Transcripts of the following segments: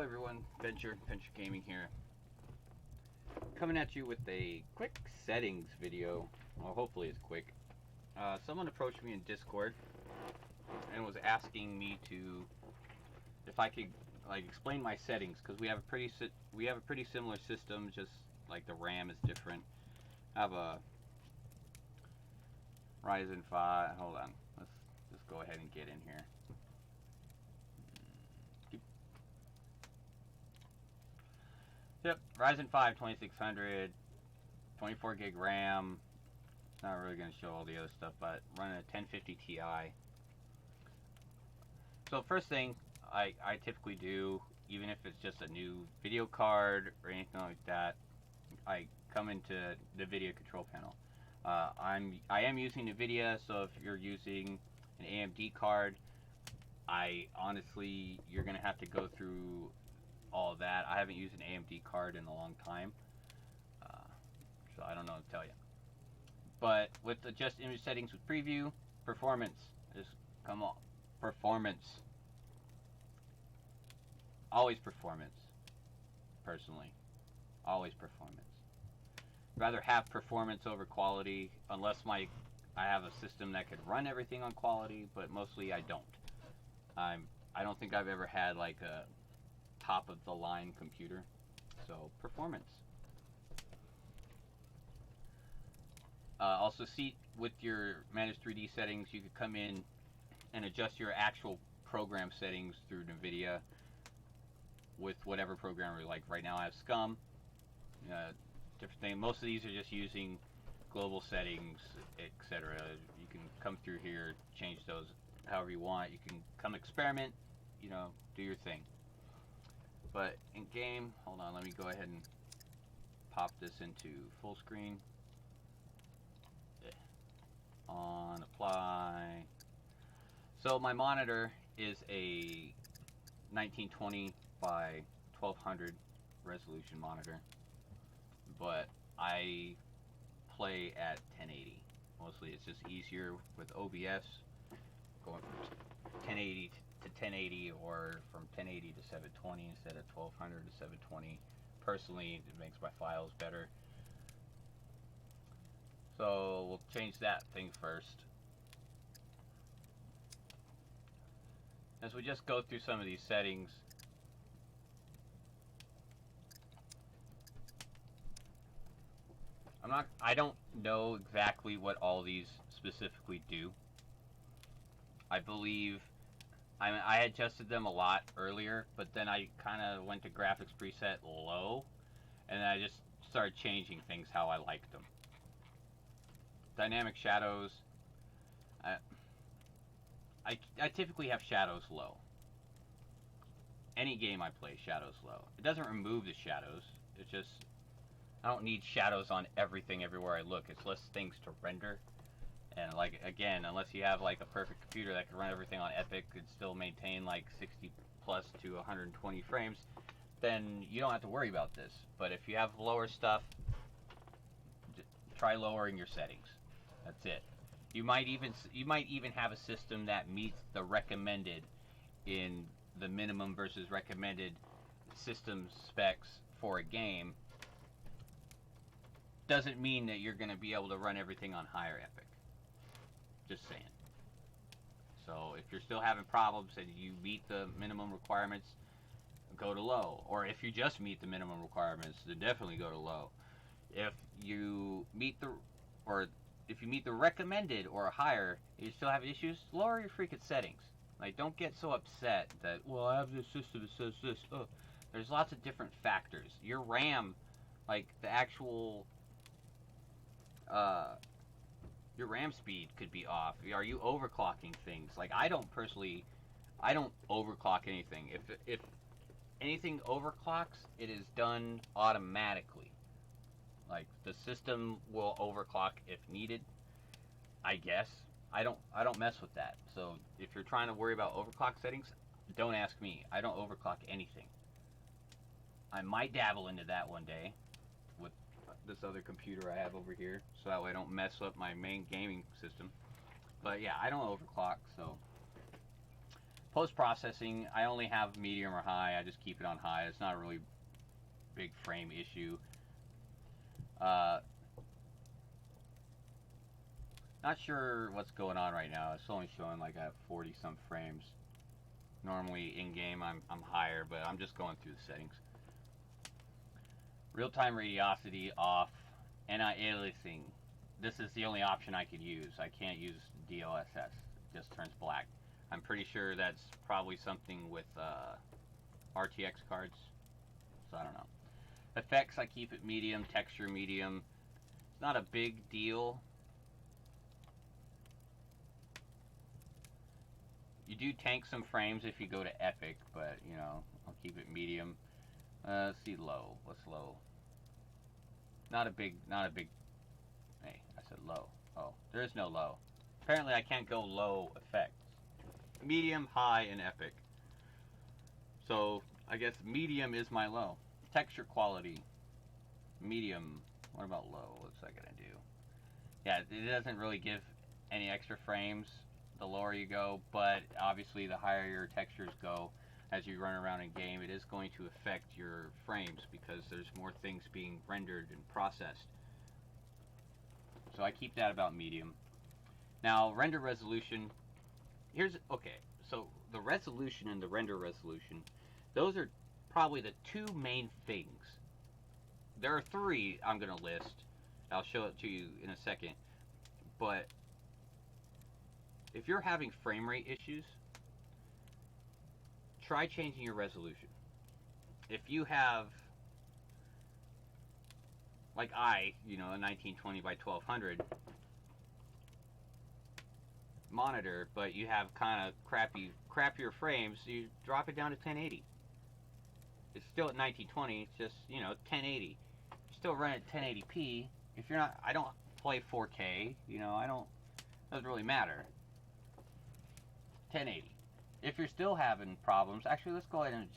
everyone, VENCHER Gaming here. Coming at you with a quick settings video. Well, hopefully it's quick. Someone approached me in Discord and was asking me if I could explain my settings, because we have a pretty similar system, just like the RAM is different. I have a Ryzen 5. Hold on, let's just go ahead and get in here. Yep, Ryzen 5 2600, 24 gig RAM. Not really going to show all the other stuff, but running a 1050 Ti. So first thing I typically do, even if it's just a new video card or anything like that, I come into the video control panel. I am using NVIDIA, so if you're using an AMD card, honestly, you're going to have to go through all of that. I haven't used an AMD card in a long time, so I don't know what to tell you. But with adjust image settings with preview, performance, just come on, performance. Always performance, personally. Always performance. Rather have performance over quality, unless I have a system that could run everything on quality, but mostly I don't. I don't think I've ever had like a top of the line computer, so performance. Also, see, with your manage 3D settings, you could come in and adjust your actual program settings through NVIDIA with whatever program you like. Right now I have SCUM, different thing. Most of these are just using global settings, etc. You can come through here, change those however you want. You can come experiment, do your thing. But in game, hold on, let me go ahead and pop this into full screen. On apply. So my monitor is a 1920 by 1200 resolution monitor, but I play at 1080. Mostly it's just easier with OBS, going from 1080 to 1080 or from 1080 to 720 instead of 1200 to 720. Personally, it makes my files better. So we'll change that thing first. As we just go through some of these settings, I don't know exactly what all these specifically do. I believe I adjusted them a lot earlier, but then I kind of went to graphics preset low, and then I just started changing things how I liked them. Dynamic shadows, I typically have shadows low. Any game I play, shadows low. It doesn't remove the shadows, it's just, I don't need shadows on everything everywhere I look. It's less things to render. And again, unless you have like a perfect computer that can run everything on Epic and still maintain like 60 plus to 120 frames, then you don't have to worry about this. But if you have lower stuff, try lowering your settings. That's it. You might even have a system that meets the recommended in the minimum versus recommended system specs for a game. Doesn't mean that you're going to be able to run everything on higher Epic. Just saying. So if you're still having problems and you meet the minimum requirements, go to low. Or if you just meet the minimum requirements, then definitely go to low. If you meet the recommended or higher, you still have issues, lower your freaking settings. Like, don't get so upset that, well, I have this system that says this. There's lots of different factors. Your RAM, like the actual your RAM speed could be off. Are you overclocking things? Like, I don't overclock anything. If anything overclocks, it is done automatically. Like, the system will overclock if needed, I guess. I don't mess with that. So if you're trying to worry about overclock settings, don't ask me. I don't overclock anything. I might dabble into that one day with this other computer I have over here, so that way I don't mess up my main gaming system. But yeah, I don't overclock, so Post-processing, I only have medium or high. I just keep it on high. It's not a really big frame issue. Not sure what's going on right now. It's only showing like I have 40 some frames. Normally in game I'm higher, but I'm just going through the settings. Real-time radiosity off. Anti-aliasing. This is the only option I could use. I can't use DLSS. It just turns black. I'm pretty sure that's probably something with RTX cards. So I don't know. Effects, I keep it medium. Texture, medium. It's not a big deal. You do tank some frames if you go to epic, but you know, I'll keep it medium. Let's see, low. What's low? Not a big. Hey, I said low. Oh, there is no low. Apparently, I can't go low effects. Medium, high, and epic. So I guess medium is my low. Texture quality, medium. What about low? What's that gonna do? Yeah, it doesn't really give any extra frames the lower you go, but obviously the higher your textures go as you run around in game, it is going to affect your frames because there's more things being rendered and processed. So I keep that about medium. Now, render resolution, okay, so the resolution and the render resolution, those are probably the two main things. There are three I'm going to list. I'll show it to you in a second. But if you're having frame rate issues, try changing your resolution. If you have, like you know, a 1920 by 1200 monitor, but you have kind of crappier frames, you drop it down to 1080. It's still at 1920, it's just, you know, 1080. Still run at 1080p. If you're not, I don't play 4K, you know, doesn't really matter. 1080. If you're still having problems, actually let's go ahead and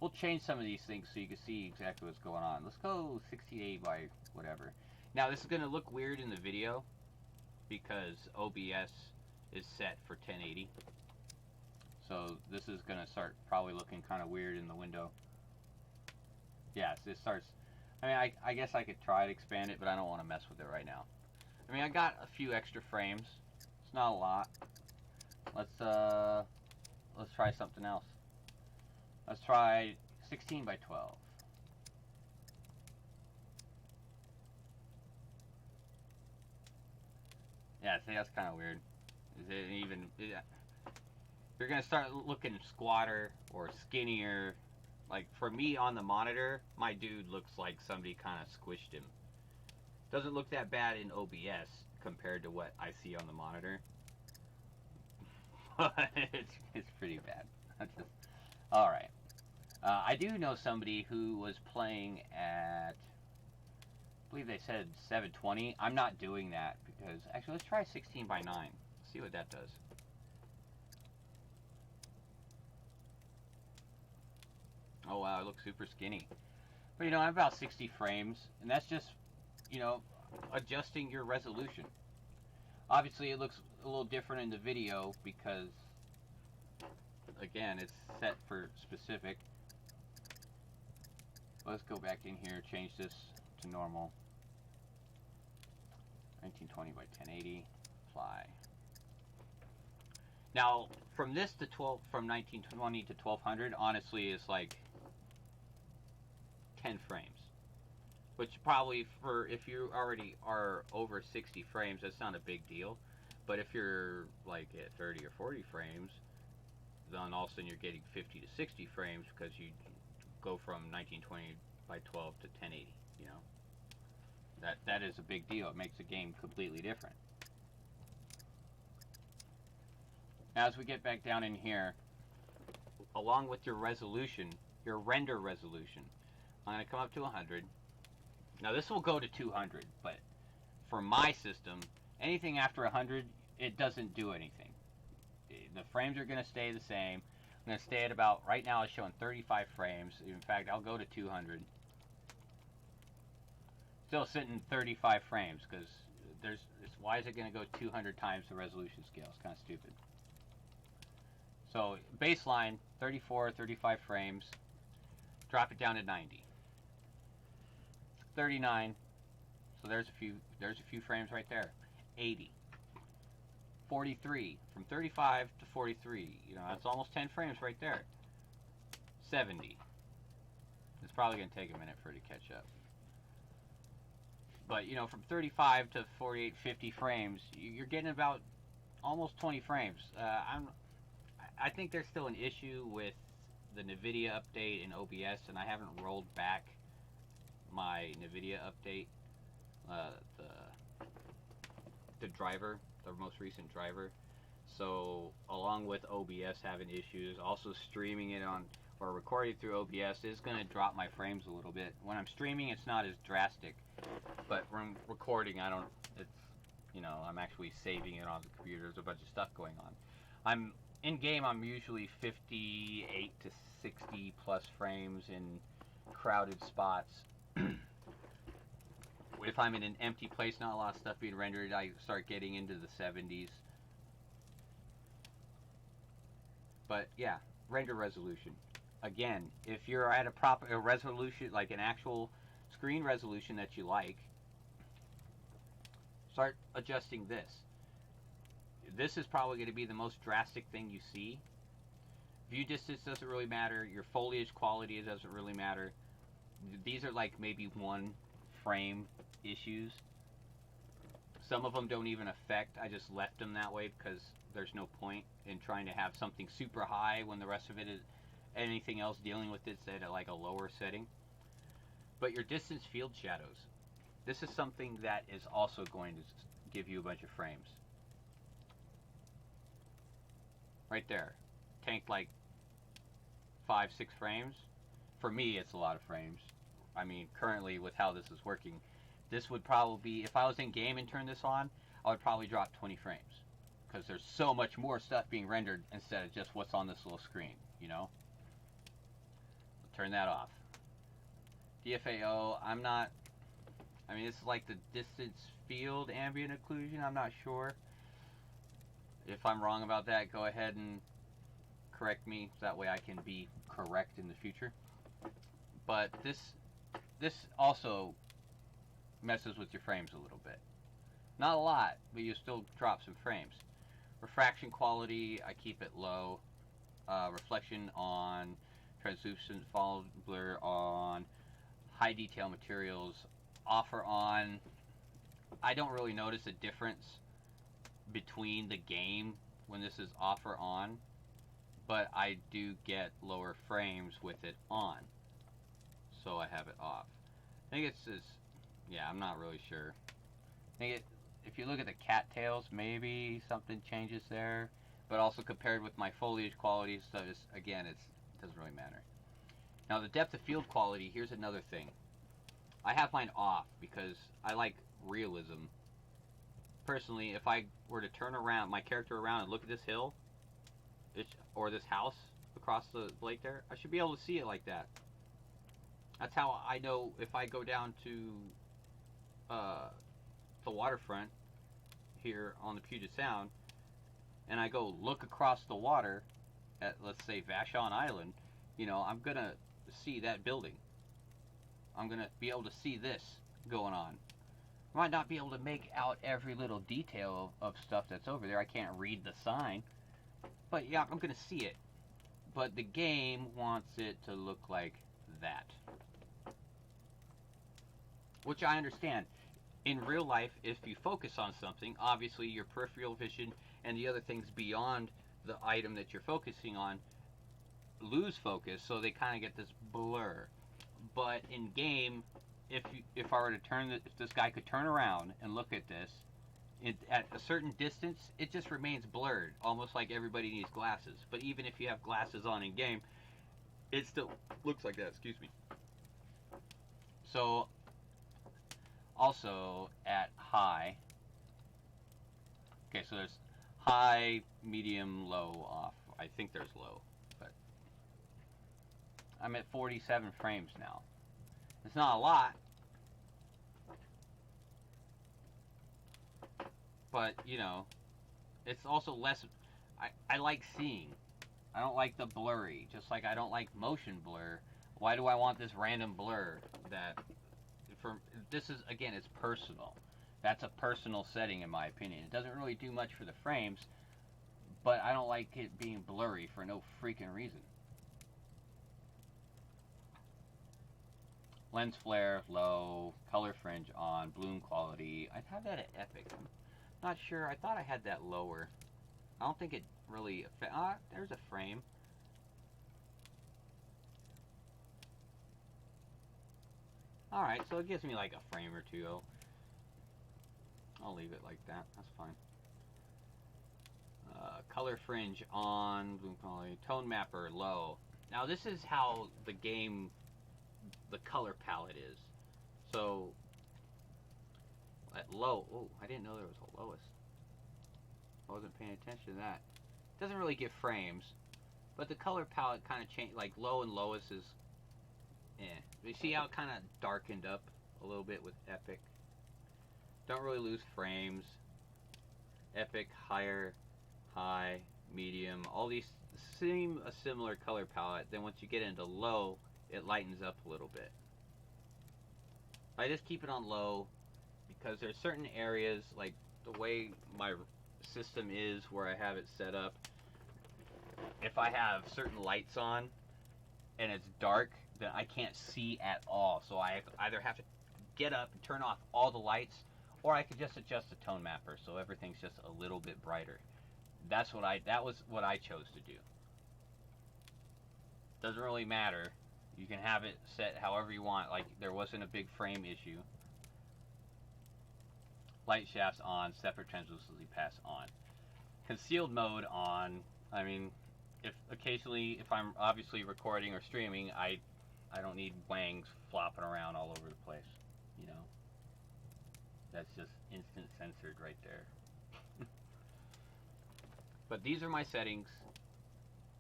we'll change some of these things so you can see exactly what's going on. Let's go 68 by whatever. Now this is going to look weird in the video because OBS is set for 1080. So this is going to start probably looking kind of weird in the window. Yes, it starts. I mean, I guess I could try to expand it, but I don't want to mess with it right now. I mean, I got a few extra frames. It's not a lot. Let's try something else. Let's try 16 by 12. Yeah, see, that's kind of weird. Is it even? You're gonna start looking squatter or skinnier. Like for me on the monitor, my dude looks like somebody kind of squished him. Doesn't look that bad in OBS compared to what I see on the monitor. But it's pretty bad. Alright. I do know somebody who was playing at, I believe they said 720. I'm not doing that because, actually let's try 16 by 9. See what that does. Oh wow, it looks super skinny. But you know, I'm about 60 frames, and that's just, you know, adjusting your resolution. Obviously it looks a little different in the video because, again, it's set for specific. Let's go back in here, change this to normal. 1920 by 1080, apply. Now, from this to from 1920 to 1200, honestly, is like 10 frames. Which probably, for if you already are over 60 frames, that's not a big deal. But if you're like at 30 or 40 frames, then all of a sudden you're getting 50 to 60 frames because you go from 1920 by 12 to 1080, you know. That is a big deal. It makes the game completely different. Now as we get back down in here, along with your resolution, your render resolution, I'm going to come up to 100. Now this will go to 200, but for my system, anything after 100, it doesn't do anything. The frames are going to stay the same. I'm going to stay at about, right now it's showing 35 frames. In fact, I'll go to 200. Still sitting 35 frames because why is it going to go 200 times the resolution scale? It's kind of stupid. So baseline 34, 35 frames. Drop it down to 90. 39. So there's a few frames right there. 80. 43. From 35 to 43. You know, that's almost 10 frames right there. 70. It's probably going to take a minute for it to catch up. But, you know, from 35 to 48, 50 frames, you're getting about almost 20 frames. I think there's still an issue with the NVIDIA update in OBS, and I haven't rolled back my NVIDIA update, the driver, the most recent driver. So along with OBS having issues, also streaming it on or recording through OBS is going to drop my frames a little bit. When I'm streaming, it's not as drastic, but when recording, I don't. It's, you know, I'm actually saving it on the computer. There's a bunch of stuff going on. I'm in game. I'm usually 58 to 60 plus frames in crowded spots. If I'm in an empty place, not a lot of stuff being rendered, I start getting into the 70s. But yeah, render resolution. Again, if you're at a proper resolution, like an actual screen resolution that you like, start adjusting this. This is probably going to be the most drastic thing you see. View distance doesn't really matter. Your foliage quality doesn't really matter. These are like maybe 1 frame issues. Some of them don't even affect. I just left them that way because there's no point in trying to have something super high when the rest of it is anything else dealing with it's at like a lower setting. But your distance field shadows. This is something that is also going to give you a bunch of frames. Right there. Tanked like 5, 6 frames. For me, it's a lot of frames. I mean, currently with how this is working, this would probably be, if I was in game and turned this on, I would probably drop 20 frames. Because there's so much more stuff being rendered instead of just what's on this little screen, you know? I'll turn that off. DFAO, I mean, this is like the distance field ambient occlusion, I'm not sure. If I'm wrong about that, go ahead and correct me, so that way I can be correct in the future. But this also messes with your frames a little bit. Not a lot, but you still drop some frames. Refraction quality, I keep it low. Reflection on, translucent, fall, blur on, high detail materials, off or on. I don't really notice a difference between the game when this is off or on, but I do get lower frames with it on, so I have it off. I think it's just, yeah, I'm not really sure. I think if you look at the cattails, maybe something changes there, but also compared with my foliage quality, so just, again, it doesn't really matter. Now the depth of field quality, here's another thing. I have mine off because I like realism. Personally, if I were to turn around my character around and look at this hill, or this house across the lake there, I should be able to see it like that. That's how I know if I go down to the waterfront here on the Puget Sound, and I go look across the water at, let's say, Vashon Island, you know, I'm gonna see that building. I'm gonna be able to see this going on. I might not be able to make out every little detail of stuff that's over there. I can't read the sign, but yeah, I'm gonna see it. But the game wants it to look like that, which I understand. In real life, if you focus on something, obviously your peripheral vision and the other things beyond the item that you're focusing on lose focus, so they kind of get this blur. But in game, if I were to if this guy could turn around and look at this, at a certain distance, it just remains blurred, almost like everybody needs glasses. But even if you have glasses on in game, it still looks like that. Excuse me. So also at high. Okay, so there's high, medium, low, off. I think there's low, but I'm at 47 frames now. It's not a lot, but you know, it's also less. I like seeing. I don't like the blurry, just like I don't like motion blur. Why do I want this random blur? That this is, again, it's personal. That's a personal setting in my opinion. It doesn't really do much for the frames, but I don't like it being blurry for no freaking reason. Lens flare low, color fringe on, bloom quality. I have that at Epic. I'm not sure. I thought I had that lower. I don't think it really affects. There's a frame. Alright, so it gives me like a frame or two. I'll leave it like that. That's fine. Color fringe on, bloom quality, tone mapper low. Now this is how the game, the color palette is. So at low, oh, I didn't know there was a lowest. I wasn't paying attention to that. It doesn't really give frames, but the color palette kind of changed. Like low and lowest is, you see how it kind of darkened up a little bit with Epic. Don't really lose frames. Epic, higher, high, medium, all these seem a similar color palette. Then once you get into low, it lightens up a little bit. I just keep it on low because there's certain areas, like the way my system is where I have it set up. If I have certain lights on and it's dark, then I can't see at all. So I either have to get up and turn off all the lights, or I could just adjust the tone mapper so everything's just a little bit brighter. That was what I chose to do. Doesn't really matter. You can have it set however you want. Like there wasn't a big frame issue. Light shafts on, separate translucency pass on. Concealed mode on. I mean, if occasionally, if I'm obviously recording or streaming, I don't need wangs flopping around all over the place, you know. That's just instant censored right there. But these are my settings.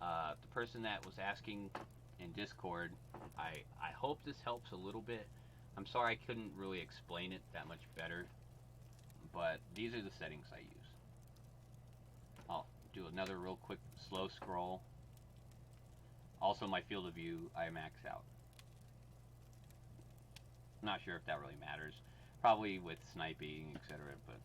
The person that was asking in Discord, I hope this helps a little bit. I'm sorry I couldn't really explain it that much better, but these are the settings I use. I'll do another real quick slow scroll. Also my field of view I max out. I'm not sure if that really matters. Probably with sniping, etc., but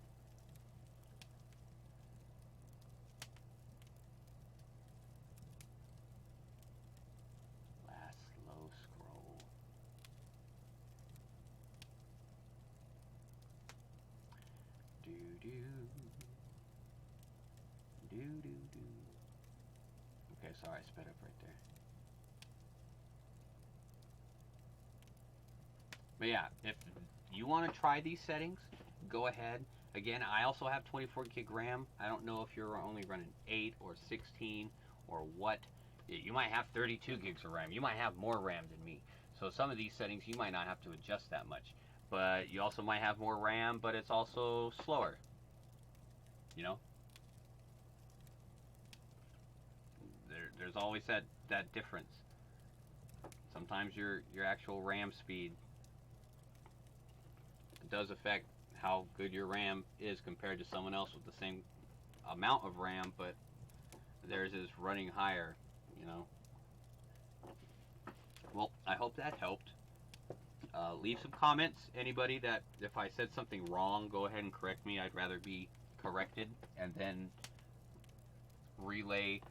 last slow scroll. Do do do do do. Okay, sorry, I sped up right there. But yeah, if you want to try these settings, go ahead. Again, I also have 24 gig RAM. I don't know if you're only running 8 or 16 or what. You might have 32 gigs of RAM. You might have more RAM than me. So some of these settings you might not have to adjust that much. But you also might have more RAM, but it's also slower. You know? There's always that difference. Sometimes your actual RAM speed does affect how good your RAM is compared to someone else with the same amount of RAM, but theirs is running higher, you know. Well, I hope that helped. Leave some comments. Anybody that, if I said something wrong, go ahead and correct me. I'd rather be corrected and then relay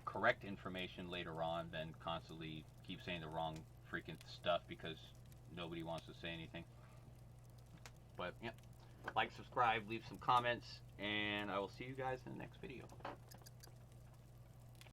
correct information later on than constantly keep saying the wrong freaking stuff because nobody wants to say anything. But yeah, like, subscribe, leave some comments, and I will see you guys in the next video.